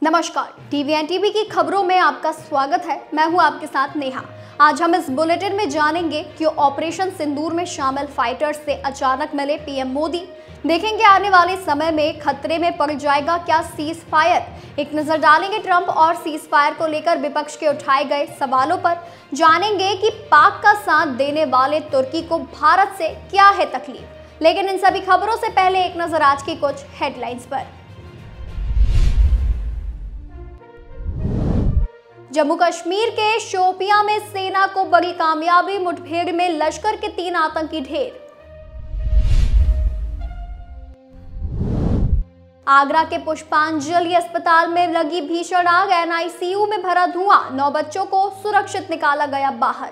नमस्कार, टीवीएनटीवी की खबरों में आपका स्वागत है। मैं हूं आपके साथ नेहा। आज हम इस बुलेटिन में जानेंगे कि ऑपरेशन सिंदूर में शामिल फाइटर्स से अचानक मिले पीएम मोदी। देखेंगे आने वाले समय में खतरे में पड़ जाएगा क्या सीज फायर। एक नजर डालेंगे ट्रंप और सीज फायर को लेकर विपक्ष के उठाए गए सवालों पर। जानेंगे कि पाक का साथ देने वाले तुर्की को भारत से क्या है तकलीफ। लेकिन इन सभी खबरों से पहले एक नजर आज की कुछ हेडलाइंस पर। जम्मू कश्मीर के शोपियां में सेना को बड़ी कामयाबी, मुठभेड़ में लश्कर के 3 आतंकी ढेर। आगरा के पुष्पांजलि अस्पताल में लगी भीषण आग, एनआईसीयू में भरा धुआं, 9 बच्चों को सुरक्षित निकाला गया बाहर।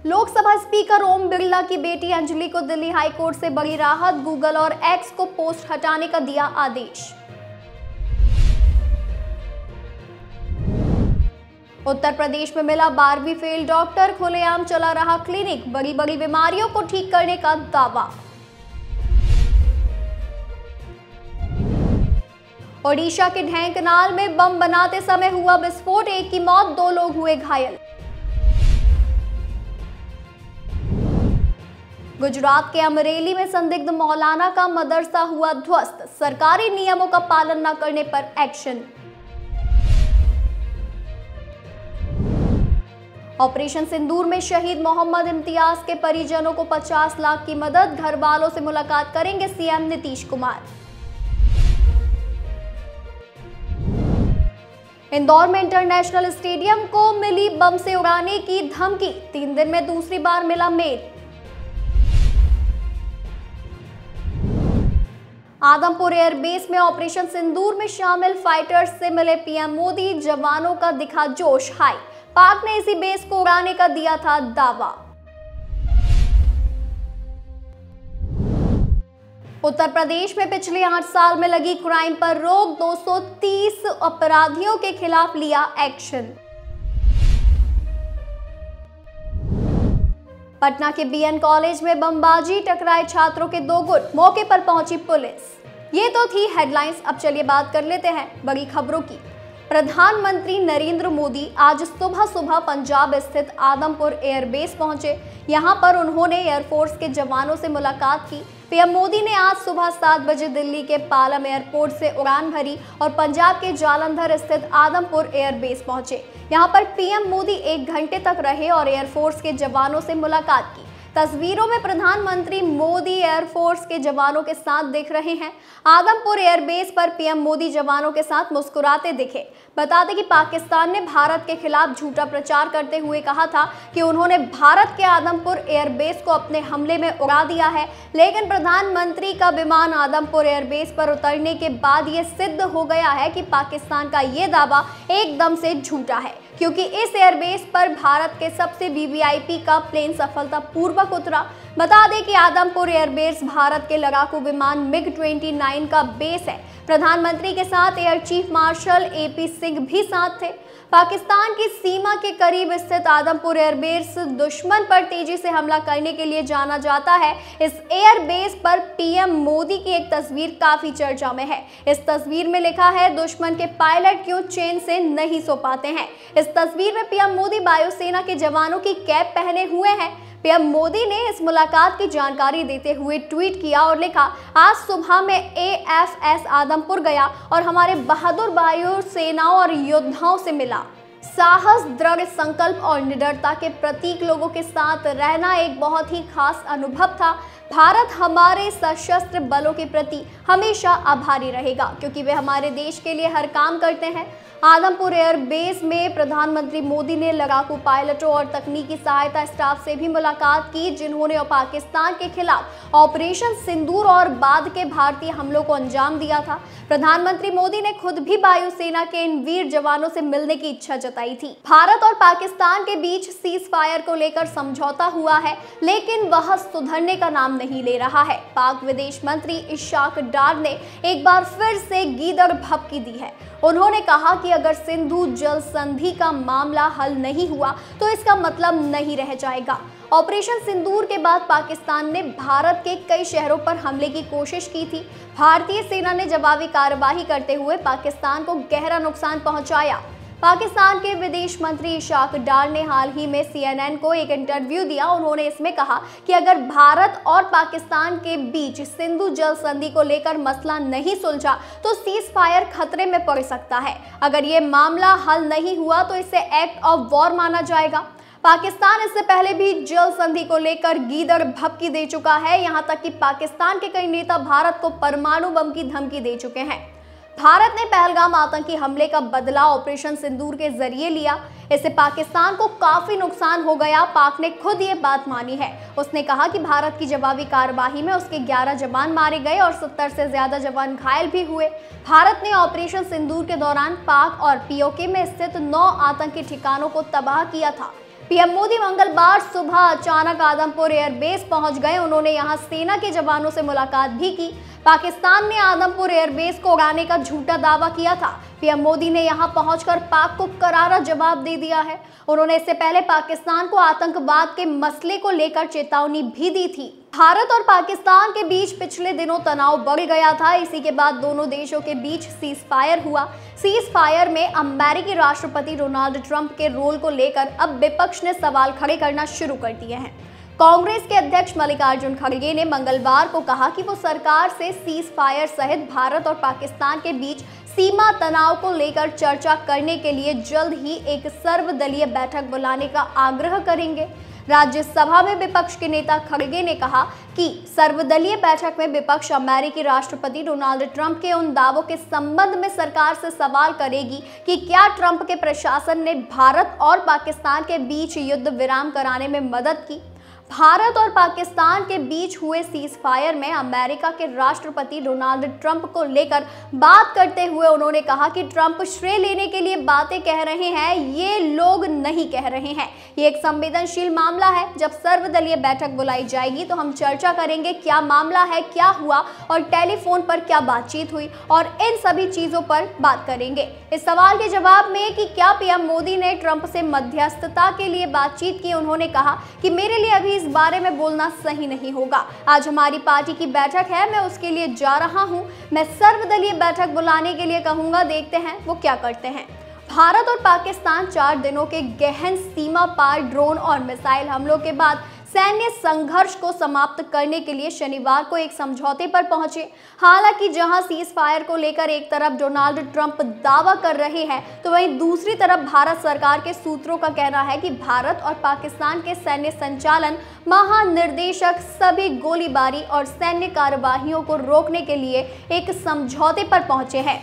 लोकसभा स्पीकर ओम बिरला की बेटी अंजलि को दिल्ली हाईकोर्ट से बड़ी राहत, गूगल और एक्स को पोस्ट हटाने का दिया आदेश। उत्तर प्रदेश में मिला 12वीं फेल डॉक्टर, खुलेआम चला रहा क्लिनिक, बड़ी बड़ी बीमारियों को ठीक करने का दावा। ओडिशा के ढेंकनाल में बम बनाते समय हुआ विस्फोट, 1 की मौत, 2 लोग हुए घायल। गुजरात के अमरेली में संदिग्ध मौलाना का मदरसा हुआ ध्वस्त, सरकारी नियमों का पालन न करने पर एक्शन। ऑपरेशन सिंदूर में शहीद मोहम्मद इम्तियाज के परिजनों को 50 लाख की मदद, घर वालों से मुलाकात करेंगे सीएम नीतीश कुमार। इंदौर में इंटरनेशनल स्टेडियम को मिली बम से उड़ाने की धमकी, 3 दिन में दूसरी बार मिला मेल। आदमपुर एयरबेस में ऑपरेशन सिंदूर में शामिल फाइटर्स से मिले पीएम मोदी, जवानों का दिखा जोश हाई, पाक ने इसी बेस को उड़ाने का दिया था दावा। उत्तर प्रदेश में पिछले 8 साल में लगी क्राइम पर रोक, 230 अपराधियों के खिलाफ लिया एक्शन। पटना के बीएन कॉलेज में बमबाजी, टकराए छात्रों के 2 गुट, मौके पर पहुंची पुलिस। ये तो थी हेडलाइंस। अब चलिए बात कर लेते हैं बड़ी खबरों की। प्रधानमंत्री नरेंद्र मोदी आज सुबह पंजाब स्थित आदमपुर एयरबेस पहुंचे। यहां पर उन्होंने एयरफोर्स के जवानों से मुलाकात की। पीएम मोदी ने आज सुबह 7 बजे दिल्ली के पालम एयरपोर्ट से उड़ान भरी और पंजाब के जालंधर स्थित आदमपुर एयरबेस पहुंचे। यहां पर पीएम मोदी 1 घंटे तक रहे और एयरफोर्स के जवानों से मुलाकात की। तस्वीरों में प्रधानमंत्री मोदी एयरफोर्स के जवानों के साथ दिख रहे हैं। आदमपुर एयरबेस पर पीएम मोदी जवानों के साथ मुस्कुराते दिखे। बता दें कि पाकिस्तान ने भारत के खिलाफ झूठा प्रचार करते हुए कहा था कि उन्होंने भारत के आदमपुर एयरबेस को अपने हमले में उड़ा दिया है, लेकिन प्रधानमंत्री का विमान आदमपुर एयरबेस पर उतरने के बाद ये सिद्ध हो गया है कि पाकिस्तान का ये दावा एकदम से झूठा है, क्योंकि इस एयरबेस पर भारत के सबसे वीवीआईपी का प्लेन सफलतापूर्वक उतरा। बता दें कि आदमपुर एयरबेस भारत के लड़ाकू विमान MiG-29 का बेस है। प्रधानमंत्री के साथ air chief marshal AP Singh भी साथ थे। पाकिस्तान की सीमा के करीब स्थित आदमपुर एयरबेस दुश्मन पर तेजी से हमला करने के लिए जाना जाता है। इस एयरबेस पर पीएम मोदी की एक तस्वीर काफी चर्चा में है। इस तस्वीर में लिखा है, दुश्मन के पायलट क्यों चैन से नहीं सो पाते हैं। इस तस्वीर में पीएम मोदी वायुसेना के जवानों की कैप पहने हुए हैं। पीएम मोदी ने इस मुलाकात की जानकारी देते हुए ट्वीट किया और लिखा, आज सुबह में AFS आदमपुर गया और हमारे बहादुर वायु सेनाओं और योद्धाओं से मिला। साहस, दृढ़ संकल्प और निडरता के प्रतीक लोगों के साथ रहना एक बहुत ही खास अनुभव था। भारत हमारे सशस्त्र बलों के प्रति हमेशा आभारी रहेगा, क्योंकि वे हमारे देश के लिए हर काम करते हैं। आदमपुर एयरबेस में प्रधानमंत्री मोदी ने लड़ाकू पायलटों और तकनीकी सहायता स्टाफ से भी मुलाकात की, जिन्होंने पाकिस्तान के खिलाफ ऑपरेशन सिंदूर और बाद के भारतीय हमलों को अंजाम दिया था। प्रधानमंत्री मोदी ने खुद भी वायुसेना के इन वीर जवानों से मिलने की इच्छा जताई थी। भारत और पाकिस्तान के बीच सीज फायर को लेकर समझौता हुआ है, लेकिन वह सुधरने का नाम नहीं ले रहा है। पाक विदेश मंत्री इशाक डार ने एक बार फिर से गीदड़ भभकी दी है। उन्होंने कहा कि अगर सिंधु जल संधि का मामला हल नहीं हुआ तो इसका मतलब नहीं रह जाएगा। ऑपरेशन सिंदूर के बाद पाकिस्तान ने भारत के कई शहरों पर हमले की कोशिश की थी। भारतीय सेना ने जवाबी कार्रवाई करते हुए पाकिस्तान को गहरा नुकसान पहुंचाया। पाकिस्तान के विदेश मंत्री इशाक डार ने हाल ही में CNN को एक इंटरव्यू दिया। उन्होंने इसमें कहा कि अगर भारत और पाकिस्तान के बीच सिंधु जल संधि को लेकर मसला नहीं सुलझा तो सीज फायर खतरे में पड़ सकता है। अगर ये मामला हल नहीं हुआ तो इसे एक्ट ऑफ वॉर माना जाएगा। पाकिस्तान इससे पहले भी जल संधि को लेकर गीदड़ भभकी दे चुका है। यहाँ तक कि पाकिस्तान के कई नेता भारत को परमाणु बम की धमकी दे चुके हैं। भारत ने पहलगाम आतंकी हमले का बदला ऑपरेशन सिंदूर के जरिए लिया। इससे पाकिस्तान को काफी नुकसान हो गया। पाक ने खुद ये बात मानी है। उसने कहा कि भारत की जवाबी कार्रवाई में उसके 11 जवान मारे गए और 70 से ज्यादा जवान घायल भी हुए। भारत ने ऑपरेशन सिंदूर के दौरान पाक और POK में स्थित 9 आतंकी ठिकानों को तबाह किया था। पीएम मोदी मंगलवार सुबह अचानक आदमपुर एयरबेस पहुंच गए। उन्होंने यहां सेना के जवानों से मुलाकात भी की। पाकिस्तान ने आदमपुर एयरबेस को उड़ाने का झूठा दावा किया था। पीएम मोदी ने यहां पहुंचकर पाक को करारा जवाब दे दिया है। उन्होंने इससे पहले पाकिस्तान को आतंकवाद के मसले को लेकर चेतावनी भी दी थी। भारत और पाकिस्तान के बीच पिछले दिनों तनाव बढ़ गया था। इसी के बाद दोनों देशों के बीच सीज फायर हुआ। सीज फायर में अमेरिकी राष्ट्रपति डोनाल्ड ट्रंप के रोल को लेकर अब विपक्ष ने सवाल खड़े करना शुरू कर दिए हैं। कांग्रेस के अध्यक्ष मल्लिकार्जुन खड़गे ने मंगलवार को कहा कि वो सरकार से सीज फायर सहित भारत और पाकिस्तान के बीच सीमा तनाव को लेकर चर्चा करने के लिए जल्द ही एक सर्वदलीय बैठक बुलाने का आग्रह करेंगे। राज्यसभा में विपक्ष के नेता खड़गे ने कहा कि सर्वदलीय बैठक में विपक्ष अमेरिकी राष्ट्रपति डोनाल्ड ट्रंप के उन दावों के संबंध में सरकार से सवाल करेगी कि क्या ट्रंप के प्रशासन ने भारत और पाकिस्तान के बीच युद्ध विराम कराने में मदद की। भारत और पाकिस्तान के बीच हुए सीज फायर में अमेरिका के राष्ट्रपति डोनाल्ड ट्रंप को लेकर बात करते हुए उन्होंने कहा कि ट्रंप श्रेय लेने के लिए बातें कह रहे हैं, ये लोग नहीं कह रहे हैं। ये एक संवेदनशील मामला है। जब सर्वदलीय बैठक बुलाई जाएगी तो हम चर्चा करेंगे क्या मामला है, क्या हुआ और टेलीफोन पर क्या बातचीत हुई और इन सभी चीजों पर बात करेंगे। इस सवाल के जवाब में कि क्या पीएम मोदी ने ट्रंप से मध्यस्थता के लिए बातचीत की, उन्होंने कहा कि मेरे लिए अभी इस बारे में बोलना सही नहीं होगा। आज हमारी पार्टी की बैठक है, मैं उसके लिए जा रहा हूं। मैं सर्वदलीय बैठक बुलाने के लिए कहूंगा, देखते हैं वो क्या करते हैं। भारत और पाकिस्तान 4 दिनों के गहन सीमा पार ड्रोन और मिसाइल हमलों के बाद सैन्य संघर्ष को समाप्त करने के लिए शनिवार को एक समझौते पर पहुंचे। हालांकि जहां सीज फायर को लेकर एक तरफ डोनाल्ड ट्रंप दावा कर रहे हैं तो वहीं दूसरी तरफ भारत सरकार के सूत्रों का कहना है कि भारत और पाकिस्तान के सैन्य संचालन महानिर्देशक सभी गोलीबारी और सैन्य कार्यवाहियों को रोकने के लिए एक समझौते पर पहुंचे हैं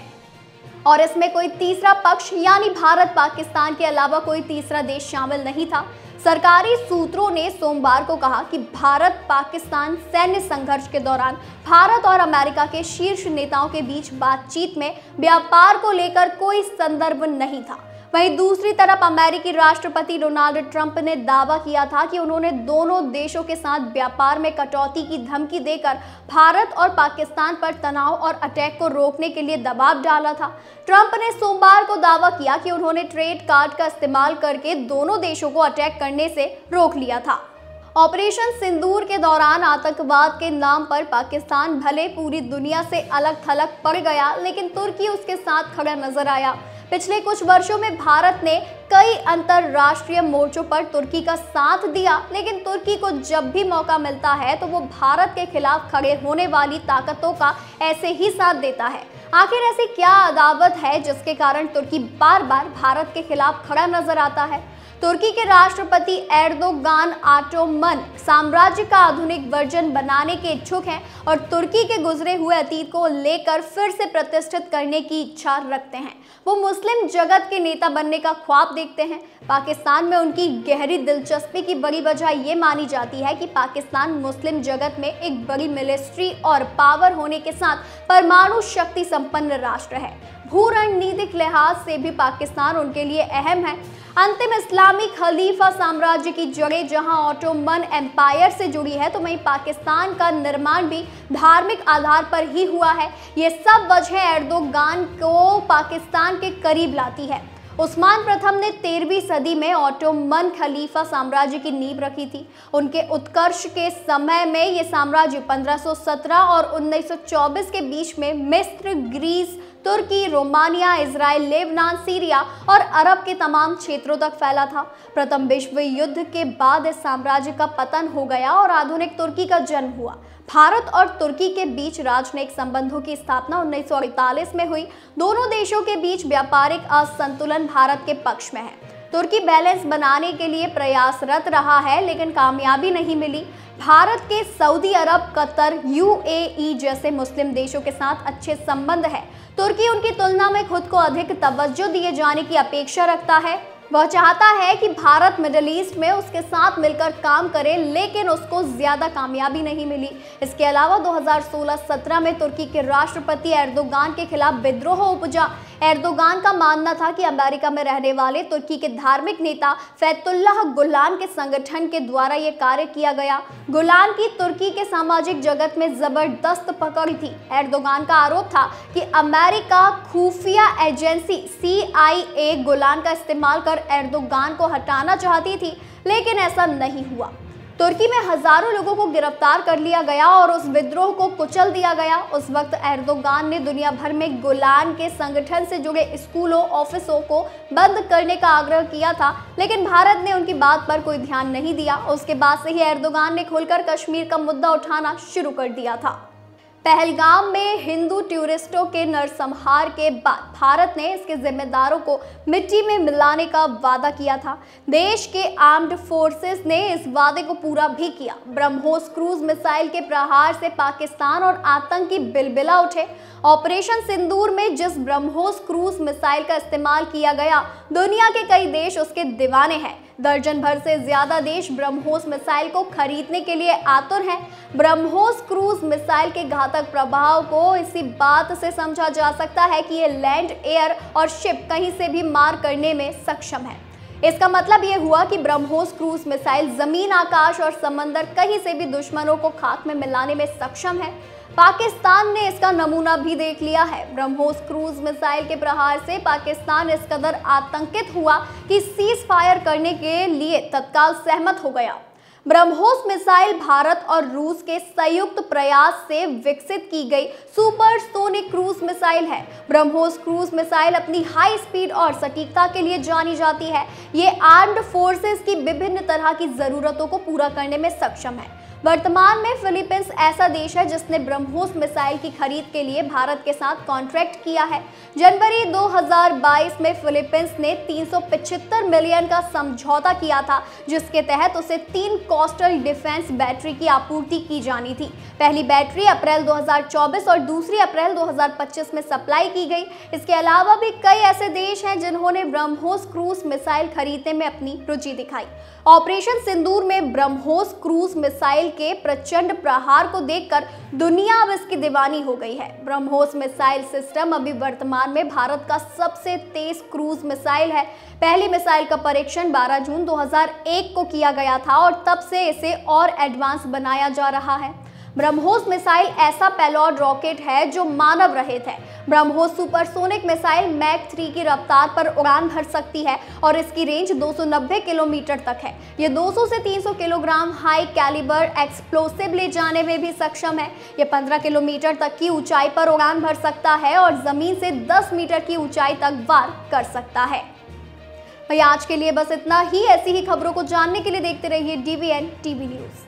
और इसमें कोई तीसरा पक्ष यानी भारत पाकिस्तान के अलावा कोई तीसरा देश शामिल नहीं था। सरकारी सूत्रों ने सोमवार को कहा कि भारत पाकिस्तान सैन्य संघर्ष के दौरान भारत और अमेरिका के शीर्ष नेताओं के बीच बातचीत में व्यापार को लेकर कोई संदर्भ नहीं था। वहीं दूसरी तरफ अमेरिकी राष्ट्रपति डोनाल्ड ट्रंप ने दावा किया था कि उन्होंने दोनों देशों के साथ व्यापार में कटौती की धमकी देकर भारत और पाकिस्तान पर तनाव और अटैक को रोकने के लिए दबाव डाला था। ट्रंप ने सोमवार को दावा किया कि उन्होंने ट्रेड कार्ड का इस्तेमाल करके दोनों देशों को अटैक करने से रोक लिया था। ऑपरेशन सिंदूर के दौरान आतंकवाद के नाम पर पाकिस्तान भले पूरी दुनिया से अलग थलग पड़ गया, लेकिन तुर्की उसके साथ खड़ा नजर आया। पिछले कुछ वर्षों में भारत ने कई अंतरराष्ट्रीय मोर्चों पर तुर्की का साथ दिया, लेकिन तुर्की को जब भी मौका मिलता है तो वो भारत के खिलाफ खड़े होने वाली ताकतों का ऐसे ही साथ देता है। आखिर ऐसी क्या अदावत है जिसके कारण तुर्की बार बार भारत के खिलाफ खड़ा नजर आता है। तुर्की के राष्ट्रपति एर्दोगान ऑटोमन साम्राज्य का आधुनिक वर्जन बनाने के इच्छुक हैं और तुर्की के गुजरे हुए अतीत को लेकर फिर से प्रतिष्ठित करने की इच्छा रखते हैं। वो मुस्लिम जगत के नेता बनने का ख्वाब देखते हैं। पाकिस्तान में उनकी गहरी दिलचस्पी की बड़ी वजह ये मानी जाती है कि पाकिस्तान मुस्लिम जगत में एक बड़ी मिलिट्री और पावर होने के साथ परमाणु शक्ति संपन्न राष्ट्र है। भू रणनीतिक लिहाज से भी पाकिस्तान उनके लिए अहम है। अंतिम इस्लामी खलीफा साम्राज्य की जड़ें जहां ऑटोमन एम्पायर से जुड़ी है, तो वहीं पाकिस्तान का निर्माण भी धार्मिक आधार पर ही हुआ है। ये सब वजह एर्दोगान को पाकिस्तान के करीब लाती है। उस्मान प्रथम ने 13वीं सदी में ओटोमन खलीफा साम्राज्य की नींव रखी थी। उनके उत्कर्ष के समय में यह साम्राज्य 1517 और 1924 के बीच में मिस्र, ग्रीस, तुर्की, रोमानिया, इजराइल, लेबनान, सीरिया और अरब के तमाम क्षेत्रों तक फैला था। प्रथम विश्व युद्ध के बाद इस साम्राज्य का पतन हो गया और आधुनिक तुर्की का जन्म हुआ। भारत और तुर्की के बीच राजनयिक संबंधों की स्थापना 1948 में हुई। दोनों देशों के बीच व्यापारिक असंतुलन भारत के पक्ष में है। तुर्की बैलेंस बनाने के लिए प्रयासरत रहा है, लेकिन कामयाबी नहीं मिली। भारत के सऊदी अरब, कतर, यूएई जैसे मुस्लिम देशों के साथ अच्छे संबंध है। तुर्की उनकी तुलना में खुद को अधिक तवज्जो दिए जाने की अपेक्षा रखता है। वह चाहता है कि भारत मिडिल ईस्ट में उसके साथ मिलकर काम करे, लेकिन उसको ज्यादा कामयाबी नहीं मिली। इसके अलावा 2016-17 में तुर्की के राष्ट्रपति एर्दोगान के खिलाफ विद्रोह उपजा। एर्दोगान का मानना था कि अमेरिका में रहने वाले तुर्की के धार्मिक नेता फैतुल्लाह गुलान के संगठन के द्वारा यह कार्य किया गया। गुलान की तुर्की के सामाजिक जगत में जबरदस्त पकड़ थी। एर्दोगान का आरोप था कि अमेरिका खुफिया एजेंसी CIA गुलान का इस्तेमाल कर एर्दोगान को हटाना चाहती थी, लेकिन ऐसा नहीं हुआ। तुर्की में हजारों लोगों को गिरफ्तार कर लिया गया और उस विद्रोह को कुचल दिया गया। उस वक्त एर्दोगान ने दुनिया भर में गुलान के संगठन से जुड़े स्कूलों, ऑफिसों को बंद करने का आग्रह किया था, लेकिन भारत ने उनकी बात पर कोई ध्यान नहीं दिया। उसके बाद से ही एर्दोगान ने खुलकर कश्मीर का मुद्दा उठाना शुरू कर दिया था। पहलगाम में हिंदू टूरिस्टों के नरसंहार के बाद भारत ने इसके जिम्मेदारों को मिट्टी में मिलाने का वादा किया था। देश के आर्म्ड फोर्सेस ने इस वादे को पूरा भी किया। ब्रह्मोस क्रूज मिसाइल के प्रहार से पाकिस्तान और आतंकी बिलबिला उठे। ऑपरेशन सिंदूर में जिस ब्रह्मोस क्रूज मिसाइल का इस्तेमाल किया गया, दुनिया के कई देश उसके दीवाने हैं। दर्जन भर से ज्यादा देश ब्रह्मोस मिसाइल को खरीदने के लिए आतुर हैं। ब्रह्मोस क्रूज मिसाइल के घातक प्रभाव को इसी बात से समझा जा सकता है कि ये लैंड, एयर और शिप कहीं से भी मार करने में सक्षम है। इसका मतलब ये हुआ कि ब्रह्मोस क्रूज मिसाइल जमीन, आकाश और समंदर कहीं से भी दुश्मनों को खाक में मिलाने में सक्षम है। पाकिस्तान ने इसका नमूना भी देख लिया है। ब्रह्मोस क्रूज मिसाइल के प्रहार से पाकिस्तान इस कदर आतंकित हुआ कि सीज फायर करने के लिए तत्काल सहमत हो गया। ब्रह्मोस मिसाइल भारत और रूस के संयुक्त प्रयास से विकसित की गई सुपरसोनिक क्रूज मिसाइल है। ब्रह्मोस क्रूज मिसाइल अपनी हाई स्पीड और सटीकता के लिए जानी जाती है। ये आर्म्ड फोर्सेस की विभिन्न तरह की जरूरतों को पूरा करने में सक्षम है। वर्तमान में फिलीपींस ऐसा देश है जिसने ब्रह्मोस मिसाइल की खरीद के लिए भारत के साथ कॉन्ट्रैक्ट किया है। जनवरी 2022 में फिलीपींस ने 375 मिलियन का समझौता किया था, जिसके तहत उसे 3 कोस्टल डिफेंस बैटरी की आपूर्ति की जानी थी। पहली बैटरी अप्रैल 2024 और दूसरी अप्रैल 2025 में सप्लाई की गई। इसके अलावा भी कई ऐसे देश हैं जिन्होंने ब्रह्मोस क्रूज मिसाइल खरीदने में अपनी रुचि दिखाई। ऑपरेशन सिंदूर में ब्रह्मोस क्रूज मिसाइल के प्रचंड प्रहार को देखकर दुनिया अब इसकी दीवानी हो गई है। ब्रह्मोस मिसाइल सिस्टम अभी वर्तमान में भारत का सबसे तेज क्रूज मिसाइल है। पहली मिसाइल का परीक्षण 12 जून 2001 को किया गया था और तब से इसे और एडवांस बनाया जा रहा है। ब्रह्मोस मिसाइल ऐसा पेलोड रॉकेट है जो मानव रहित है। ब्रह्मोस सुपरसोनिक मिसाइल मैक 3 की रफ्तार पर उड़ान भर सकती है और इसकी रेंज 290 किलोमीटर तक है। ये 200 से 300 किलोग्राम हाई कैलिबर एक्सप्लोसिव ले जाने में भी सक्षम है। ये 15 किलोमीटर तक की ऊंचाई पर उड़ान भर सकता है और जमीन से 10 मीटर की ऊंचाई तक वार कर सकता है। भाई आज के लिए बस इतना ही। ऐसी ही खबरों को जानने के लिए देखते रहिए DVN TV न्यूज़।